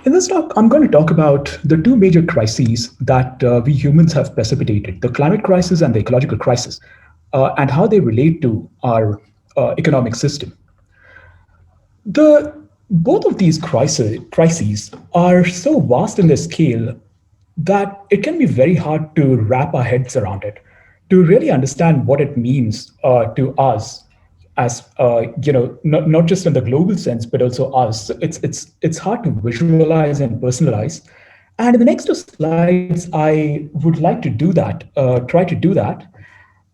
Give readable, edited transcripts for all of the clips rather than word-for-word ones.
In this talk, I'm going to talk about the two major crises that we humans have precipitated, the climate crisis and the ecological crisis, and how they relate to our economic system. The Both of these crises are so vast in their scale that it can be very hard to wrap our heads around it, to really understand what it means to us as not just in the global sense, but also us. It's hard to visualize and personalize. And in the next two slides, I would like to do that, try to do that.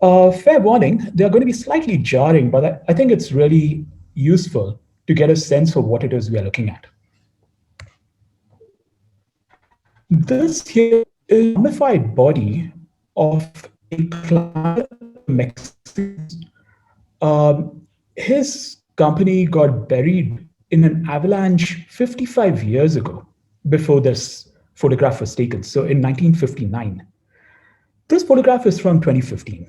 Fair warning, they are going to be slightly jarring, but I think it's really useful to get a sense for what it is we are looking at. This here is a mummified body of a climate Mexican. His company got buried in an avalanche 55 years ago before this photograph was taken. So in 1959. This photograph is from 2015.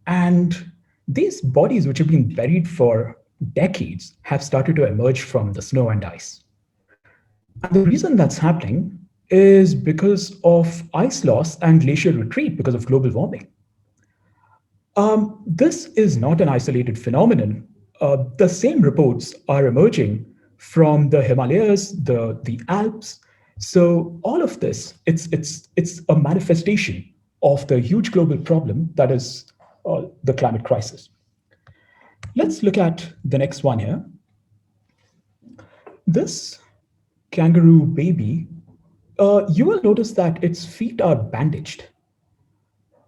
And these bodies, which have been buried for decades, have started to emerge from the snow and ice. And the reason that's happening is because of ice loss and glacial retreat because of global warming. This is not an isolated phenomenon. The same reports are emerging from the Himalayas, the Alps. So all of this, it's a manifestation of the huge global problem that is the climate crisis. Let's look at the next one here. This kangaroo baby, you will notice that its feet are bandaged.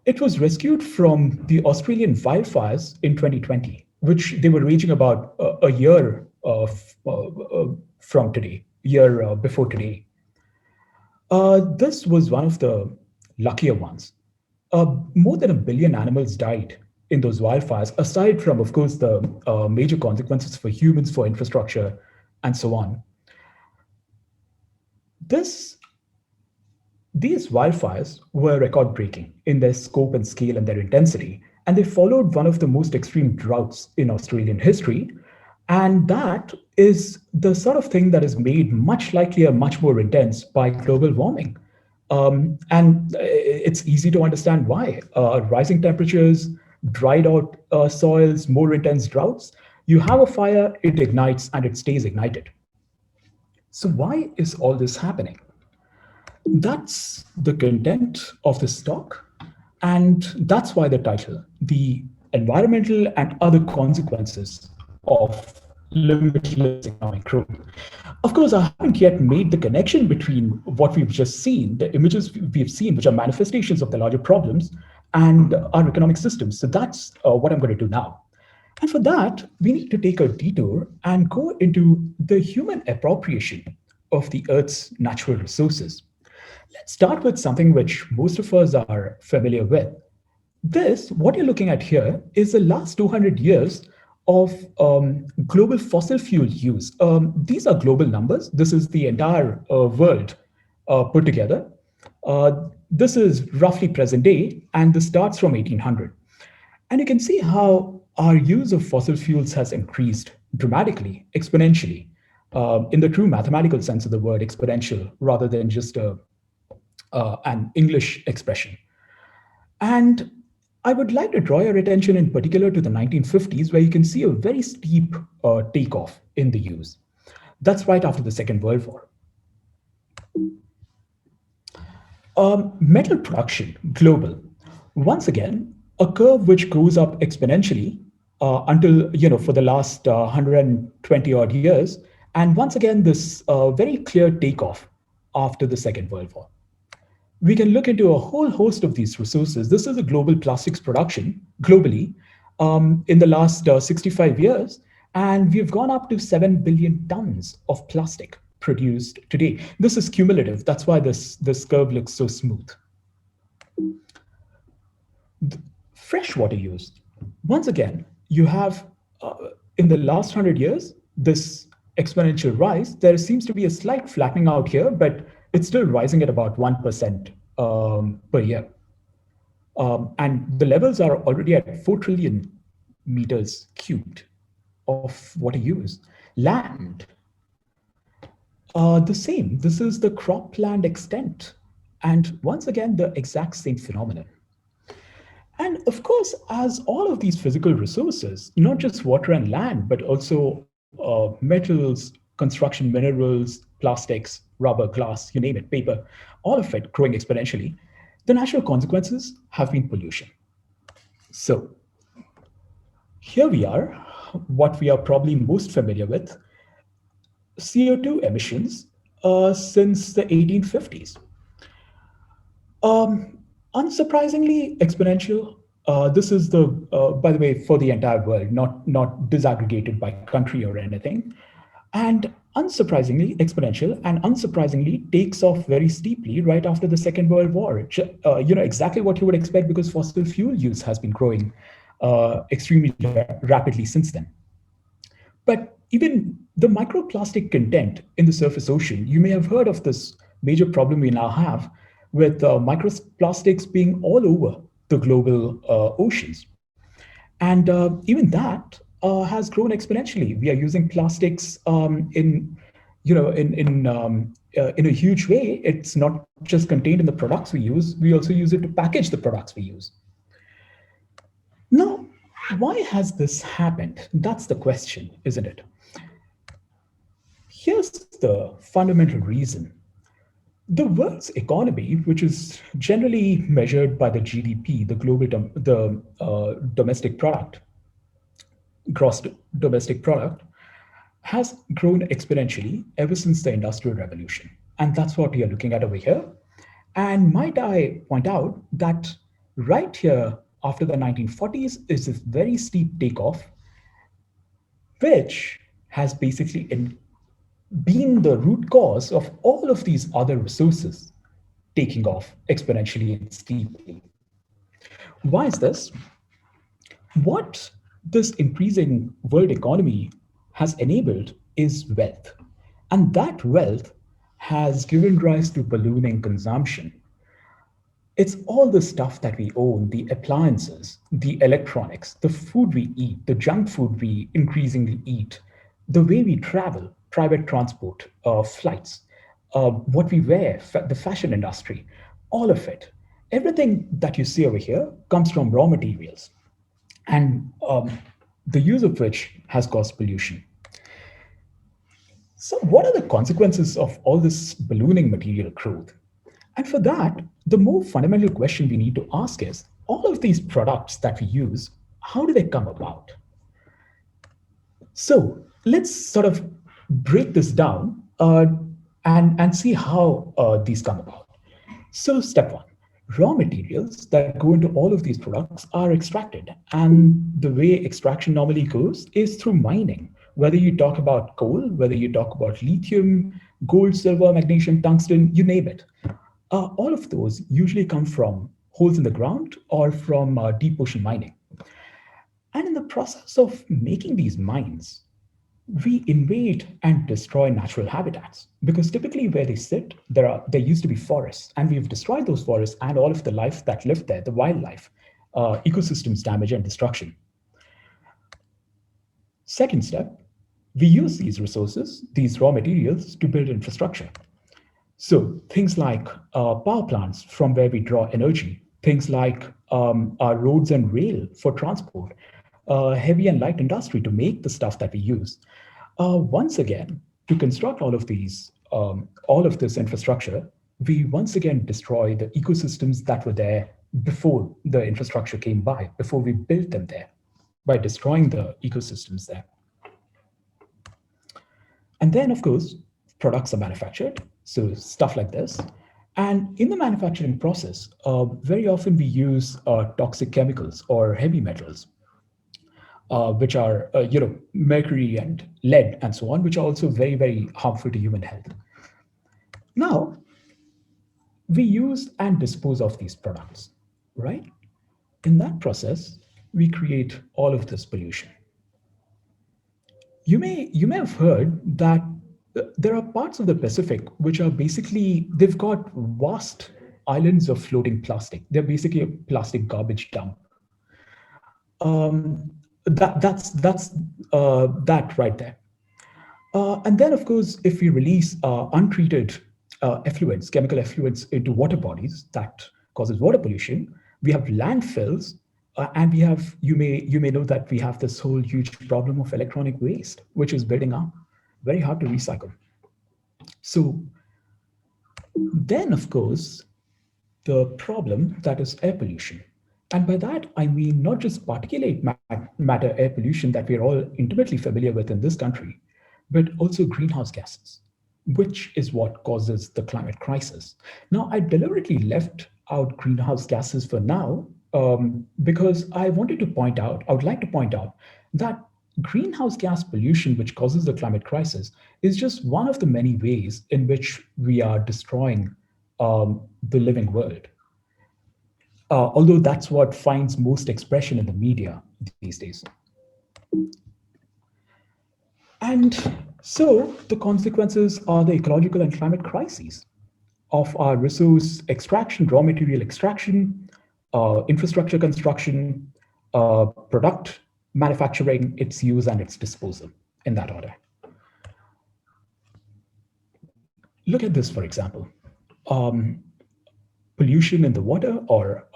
It was rescued from the Australian wildfires in 2020, which they were raging about a year from today, year before today. This was one of the luckier ones. More than 1 billion animals died in those wildfires, aside from, of course, the major consequences for humans, for infrastructure, and so on. These wildfires were record-breaking in their scope and scale and their intensity, and they followed one of the most extreme droughts in Australian history. And that is the sort of thing that is made much likelier, much more intense by global warming. And it's easy to understand why. Rising temperatures, dried out soils, more intense droughts. You have a fire, it ignites, and it stays ignited. So why is all this happening? That's the content of this talk, and that's why the title, The Environmental and Other Consequences of Limitless Economic Growth. Of course, I haven't yet made the connection between what we've just seen, the images we've seen, which are manifestations of the larger problems, and our economic systems. So that's what I'm going to do now. And for that, we need to take a detour and go into the human appropriation of the Earth's natural resources. Let's start with something which most of us are familiar with. What you're looking at here, is the last 200 years of global fossil fuel use. These are global numbers. This is the entire world put together. This is roughly present day, and this starts from 1800. And you can see how our use of fossil fuels has increased dramatically, exponentially, in the true mathematical sense of the word exponential, rather than just an English expression. And I would like to draw your attention in particular to the 1950s, where you can see a very steep takeoff in the use. That's right after the Second World War. Metal production, global. Once again, a curve which goes up exponentially until, for the last 120 odd years. And once again, this very clear takeoff after the Second World War. We can look into a whole host of these resources. This is a global plastics production globally in the last 65 years. And we've gone up to 7 billion tons of plastic produced today. This is cumulative. That's why this curve looks so smooth. Freshwater use. Once again, you have, in the last 100 years, this exponential rise. There seems to be a slight flattening out here, but it's still rising at about 1% per year. And the levels are already at 4 trillion meters cubed of water use. Land. The same. This is the cropland extent. And once again, the exact same phenomenon. And of course, as all of these physical resources, not just water and land, but also metals, construction minerals, plastics, rubber, glass, you name it, paper, all of it growing exponentially, the natural consequences have been pollution. So here we are, what we are probably most familiar with, CO2 emissions since the 1850s. Unsurprisingly exponential. This is the, by the way, for the entire world, not disaggregated by country or anything. And unsurprisingly exponential, and unsurprisingly takes off very steeply right after the Second World War. Exactly what you would expect because fossil fuel use has been growing extremely rapidly since then. But even the microplastic content in the surface ocean, you may have heard of this major problem we now have with microplastics being all over the global oceans. And even that has grown exponentially. We are using plastics in a huge way. It's not just contained in the products we use. We also use it to package the products we use. Now, why has this happened? That's the question, isn't it? Here's the fundamental reason. The world's economy, which is generally measured by the GDP, the domestic product, gross domestic product, has grown exponentially ever since the Industrial Revolution. And that's what we are looking at over here. And might I point out that right here after the 1940s is this very steep takeoff, which has basically been the root cause of all of these other resources taking off exponentially and steeply. Why is this? What this increasing world economy has enabled is wealth. And that wealth has given rise to ballooning consumption. It's all the stuff that we own, the appliances, the electronics, the food we eat, the junk food we increasingly eat, the way we travel, private transport, flights, what we wear, the fashion industry, all of it. Everything that you see over here comes from raw materials, and the use of which has caused pollution. So, what are the consequences of all this ballooning material growth? And for that, the more fundamental question we need to ask is all of these products that we use, how do they come about? So let's sort of break this down and see how these come about. So, step one, raw materials that go into all of these products are extracted. And the way extraction normally goes is through mining. Whether you talk about coal, whether you talk about lithium, gold, silver, magnesium, tungsten, you name it. All of those usually come from holes in the ground or from deep ocean mining. And in the process of making these mines, we invade and destroy natural habitats because typically where they sit, there used to be forests, and we've destroyed those forests and all of the life that lived there, the wildlife, ecosystems damage and destruction. Second step, we use these resources, these raw materials, to build infrastructure. So things like power plants from where we draw energy, things like our roads and rail for transport, heavy and light industry to make the stuff that we use. Once again, to construct all of this infrastructure, we once again destroy the ecosystems that were there before the infrastructure came by, before we built them there, by destroying the ecosystems there. And then, of course, products are manufactured, so stuff like this. And in the manufacturing process, very often we use toxic chemicals or heavy metals, which are, mercury and lead and so on, which are also very, very harmful to human health. Now, we use and dispose of these products, right? In that process, we create all of this pollution. You may have heard that there are parts of the Pacific which are basically they've got vast islands of floating plastic. They're basically a plastic garbage dump. That's that right there. And then, of course, if we release untreated effluents, chemical effluents into water bodies, that causes water pollution. We have landfills, and we have you may know that we have this whole huge problem of electronic waste, which is building up, very hard to recycle. So then, of course, the problem that is air pollution. And by that, I mean not just particulate matter air pollution that we're all intimately familiar with in this country, but also greenhouse gases, which is what causes the climate crisis. Now, I deliberately left out greenhouse gases for now because I would like to point out that greenhouse gas pollution, which causes the climate crisis, is just one of the many ways in which we are destroying the living world. Although that's what finds most expression in the media these days. And so the consequences are the ecological and climate crises of our resource extraction, raw material extraction, infrastructure construction, product manufacturing, its use, and its disposal in that order. Look at this, for example. Um, Pollution in the water, or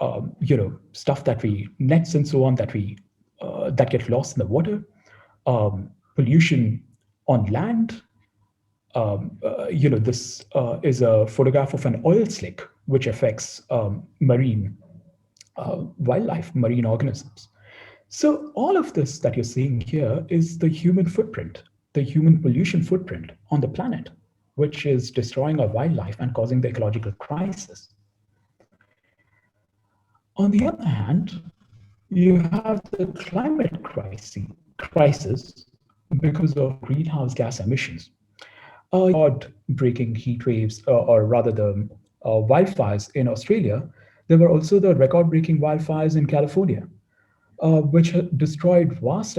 stuff that we nets and so on that get lost in the water, pollution on land. This is a photograph of an oil slick which affects marine wildlife, marine organisms. So all of this that you're seeing here is the human footprint, the human pollution footprint on the planet, which is destroying our wildlife and causing the ecological crisis. On the other hand, you have the crisis because of greenhouse gas emissions. Record-breaking heat waves, or rather the wildfires in Australia. There were also the record-breaking wildfires in California, which destroyed vast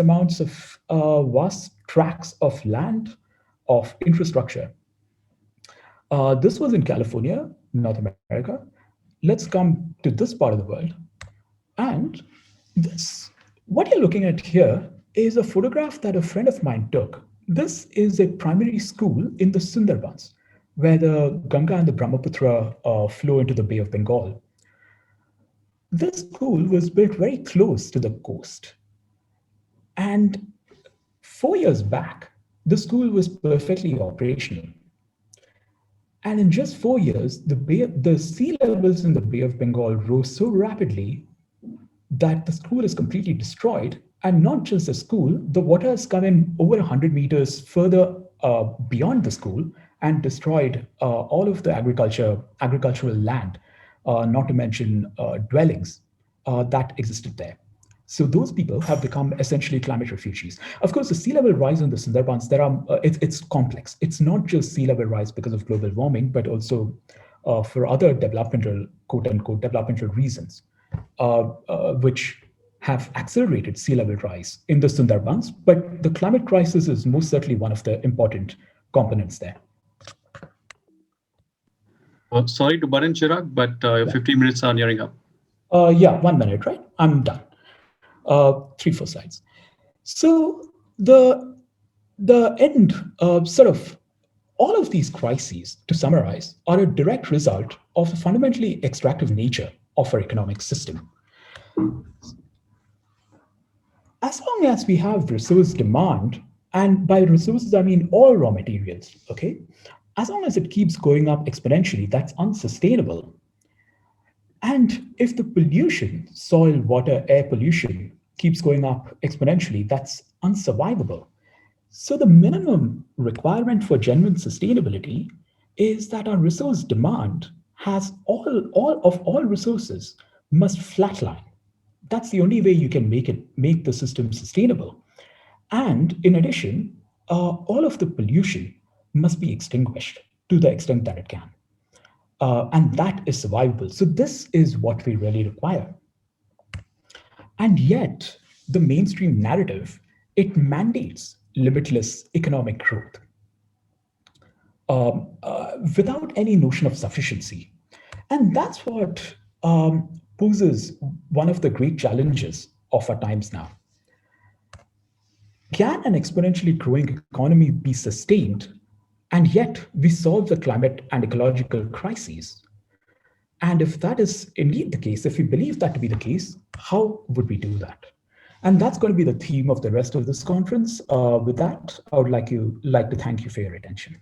tracts of land, of infrastructure. This was in California, North America. Let's come to this part of the world. And this, what you're looking at here is a photograph that a friend of mine took. This is a primary school in the Sundarbans, where the Ganga and the Brahmaputra flow into the Bay of Bengal. This school was built very close to the coast. And 4 years back, the school was perfectly operational. And in just 4 years, the sea levels in the Bay of Bengal rose so rapidly that the school is completely destroyed. And not just the school, the water has come in over 100 meters further beyond the school and destroyed all of the agricultural land, not to mention dwellings that existed there. So those people have become essentially climate refugees. Of course, the sea level rise in the Sundarbans, it's complex. It's not just sea level rise because of global warming, but also for other developmental, quote unquote, developmental reasons, which have accelerated sea level rise in the Sundarbans. But the climate crisis is most certainly one of the important components there. Sorry to butt in, Chirag, but your 15 minutes are nearing up. Yeah, 1 minute, right? I'm done. 3-4 slides. So the end, sort of all of these crises, to summarize, are a direct result of the fundamentally extractive nature of our economic system. As long as we have resource demand, and by resources I mean all raw materials, okay? As long as it keeps going up exponentially, that's unsustainable. And if the pollution, soil, water, air pollution, keeps going up exponentially, that's unsurvivable. So the minimum requirement for genuine sustainability is that our resource demand has all resources must flatline. That's the only way you can make the system sustainable. And in addition, all of the pollution must be extinguished to the extent that it can. And that is survivable. So this is what we really require. And yet, the mainstream narrative, it mandates limitless economic growth without any notion of sufficiency. And that's what poses one of the great challenges of our times now. can an exponentially growing economy be sustained and yet we solve the climate and ecological crises? And if that is indeed the case, if we believe that to be the case, how would we do that? And that's going to be the theme of the rest of this conference. With that, I would like to thank you for your attention.